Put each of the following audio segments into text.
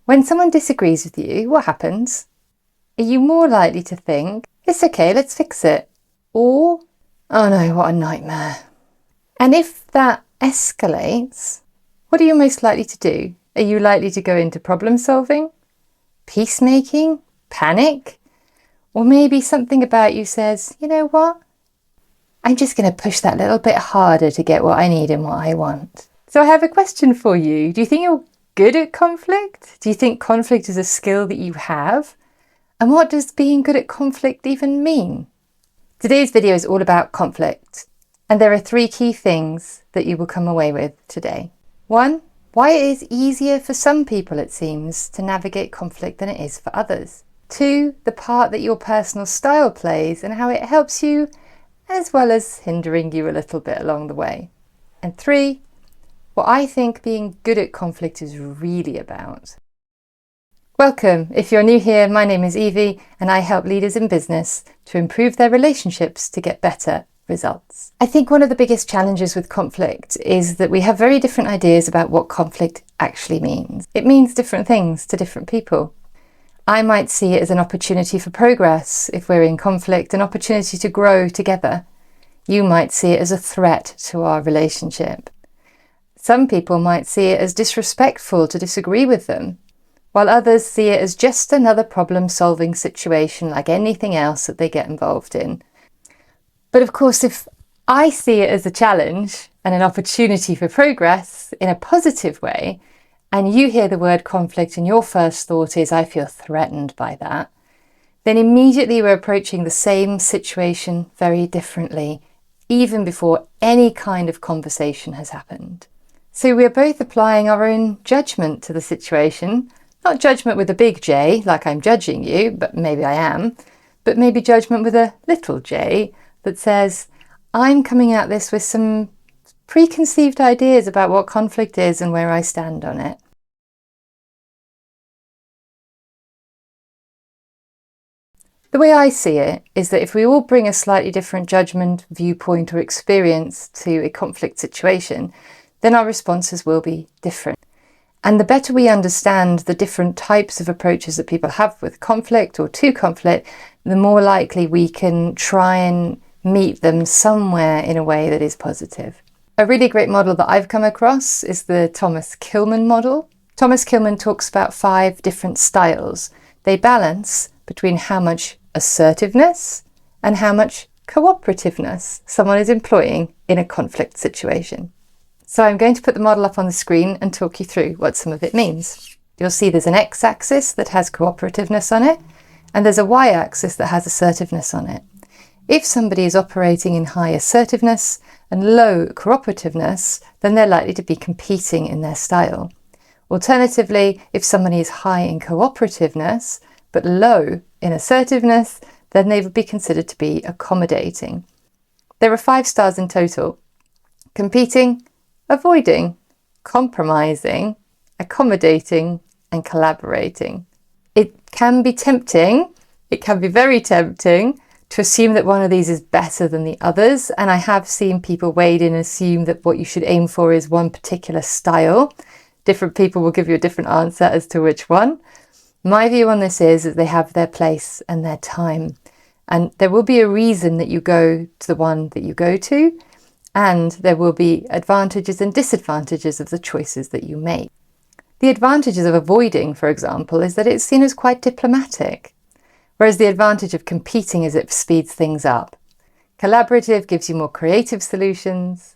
When someone disagrees with you, what happens? Are you more likely to think, it's okay, let's fix it? Or, oh no, what a nightmare. And if that escalates, what are you most likely to do? Are you likely to go into problem solving, peacemaking, panic? Or maybe something about you says, you know what? I'm just going to push that little bit harder to get what I need and what I want. So I have a question for you. Do you think you're good at conflict? Do you think conflict is a skill that you have? And what does being good at conflict even mean? Today's video is all about conflict. And there are 3 key things that you will come away with today. 1, why it is easier for some people, it seems, to navigate conflict than it is for others. 2, the part that your personal style plays and how it helps you, as well as hindering you a little bit along the way. And 3, what I think being good at conflict is really about. Welcome. If you're new here, my name is Evie and I help leaders in business to improve their relationships to get better results. I think one of the biggest challenges with conflict is that we have very different ideas about what conflict actually means. It means different things to different people. I might see it as an opportunity for progress if we're in conflict, an opportunity to grow together. You might see it as a threat to our relationship. Some people might see it as disrespectful to disagree with them, while others see it as just another problem-solving situation like anything else that they get involved in. But of course, if I see it as a challenge and an opportunity for progress in a positive way, and you hear the word conflict and your first thought is, I feel threatened by that, then immediately we're approaching the same situation very differently, even before any kind of conversation has happened. So we're both applying our own judgment to the situation. Not judgment with a big J, like I'm judging you, but maybe I am, but maybe judgment with a little j that says, I'm coming at this with some preconceived ideas about what conflict is and where I stand on it. The way I see it is that if we all bring a slightly different judgment, viewpoint, or experience to a conflict situation, then our responses will be different. And the better we understand the different types of approaches that people have with conflict or to conflict, the more likely we can try and meet them somewhere in a way that is positive. A really great model that I've come across is the Thomas-Kilmann model. Thomas-Kilmann talks about 5 different styles. They balance between how much assertiveness and how much cooperativeness someone is employing in a conflict situation. So I'm going to put the model up on the screen and talk you through what some of it means. You'll see there's an x-axis that has cooperativeness on it, and there's a y-axis that has assertiveness on it. If somebody is operating in high assertiveness and low cooperativeness, then they're likely to be competing in their style. Alternatively, if somebody is high in cooperativeness but low in assertiveness, then they would be considered to be accommodating. There are 5 styles in total: competing, avoiding, compromising, accommodating, and collaborating. It can be tempting, it can be very tempting to assume that one of these is better than the others, and I have seen people wade in and assume that what you should aim for is one particular style. Different people will give you a different answer as to which one. My view on this is that they have their place and their time, and there will be a reason that you go to the one that you go to, and there will be advantages and disadvantages of the choices that you make. The advantages of avoiding, for example, is that it's seen as quite diplomatic, whereas the advantage of competing is it speeds things up. Collaborative gives you more creative solutions.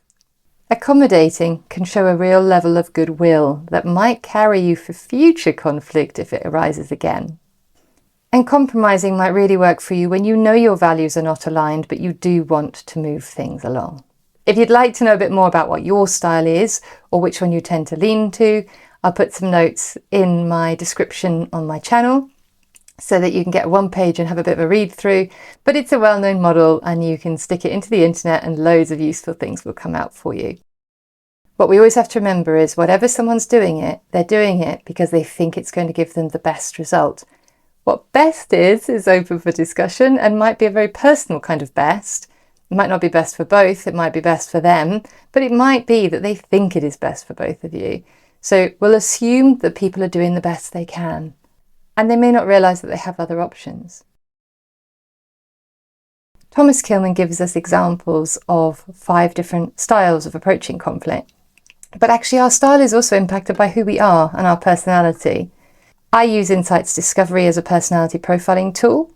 Accommodating can show a real level of goodwill that might carry you for future conflict if it arises again. And compromising might really work for you when you know your values are not aligned, but you do want to move things along. If you'd like to know a bit more about what your style is or which one you tend to lean to, I'll put some notes in my description on my channel so that you can get a 1-page and have a bit of a read through. But it's a well-known model and you can stick it into the internet and loads of useful things will come out for you. What we always have to remember is whatever someone's doing it, they're doing it because they think it's going to give them the best result. What best is open for discussion and might be a very personal kind of best. It might not be best for both, it might be best for them, but it might be that they think it is best for both of you. So we'll assume that people are doing the best they can, and they may not realise that they have other options. Thomas-Kilmann gives us examples of 5 different styles of approaching conflict. But actually our style is also impacted by who we are and our personality. I use Insights Discovery as a personality profiling tool,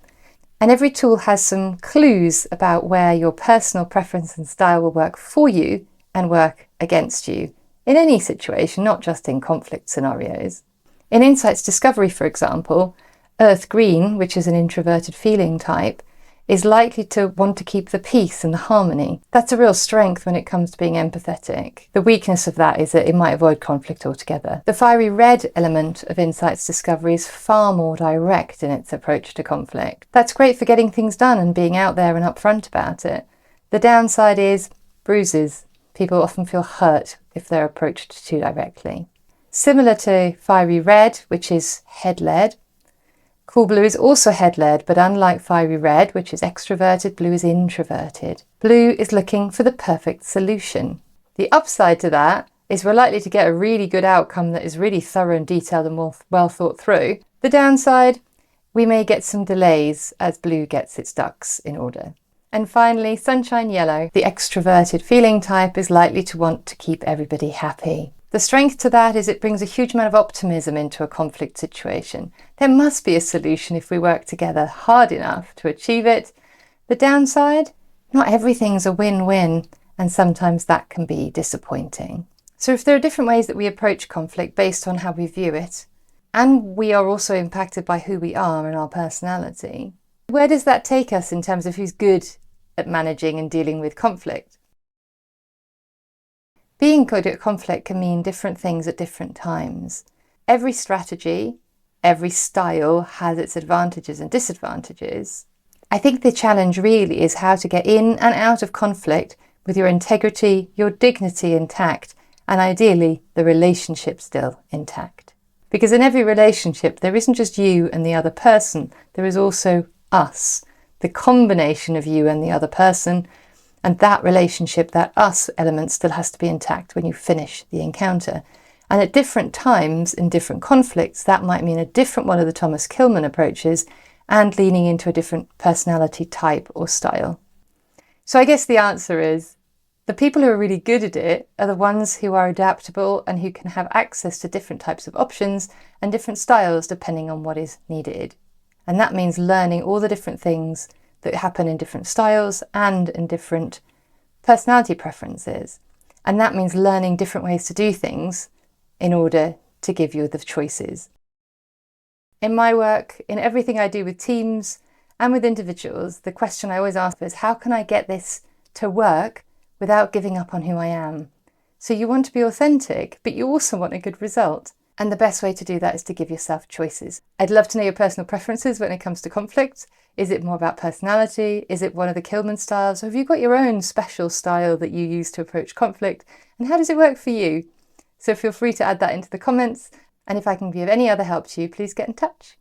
and every tool has some clues about where your personal preference and style will work for you and work against you in any situation, not just in conflict scenarios. In Insights Discovery, for example, Earth Green, which is an introverted feeling type, is likely to want to keep the peace and the harmony. That's a real strength when it comes to being empathetic. The weakness of that is that it might avoid conflict altogether. The fiery red element of Insights Discovery is far more direct in its approach to conflict. That's great for getting things done and being out there and upfront about it. The downside is bruises. People often feel hurt if they're approached too directly. Similar to fiery red, which is head-led, Cool Blue is also head-led, but unlike fiery red, which is extroverted, blue is introverted. Blue is looking for the perfect solution. The upside to that is we're likely to get a really good outcome that is really thorough and detailed and well thought through. The downside, we may get some delays as blue gets its ducks in order. And finally, Sunshine Yellow, the extroverted feeling type, is likely to want to keep everybody happy. The strength to that is it brings a huge amount of optimism into a conflict situation. There must be a solution if we work together hard enough to achieve it. The downside, not everything's a win-win, and sometimes that can be disappointing. So if there are different ways that we approach conflict based on how we view it, and we are also impacted by who we are and our personality, where does that take us in terms of who's good at managing and dealing with conflict? Being good at conflict can mean different things at different times. Every strategy, every style has its advantages and disadvantages. I think the challenge really is how to get in and out of conflict with your integrity, your dignity intact, and ideally the relationship still intact. Because in every relationship, there isn't just you and the other person, there is also us, the combination of you and the other person. And that relationship, that us element still has to be intact when you finish the encounter. And at different times in different conflicts, that might mean a different one of the Thomas-Kilmann approaches and leaning into a different personality type or style. So I guess the answer is the people who are really good at it are the ones who are adaptable and who can have access to different types of options and different styles depending on what is needed. And that means learning all the different things that happen in different styles and in different personality preferences. And that means learning different ways to do things in order to give you the choices. In my work, in everything I do with teams and with individuals, the question I always ask is, how can I get this to work without giving up on who I am? So you want to be authentic, but you also want a good result. And the best way to do that is to give yourself choices. I'd love to know your personal preferences when it comes to conflict. Is it more about personality? Is it one of the Kilmann styles? Or have you got your own special style that you use to approach conflict? And how does it work for you? So feel free to add that into the comments. And if I can be of any other help to you, please get in touch.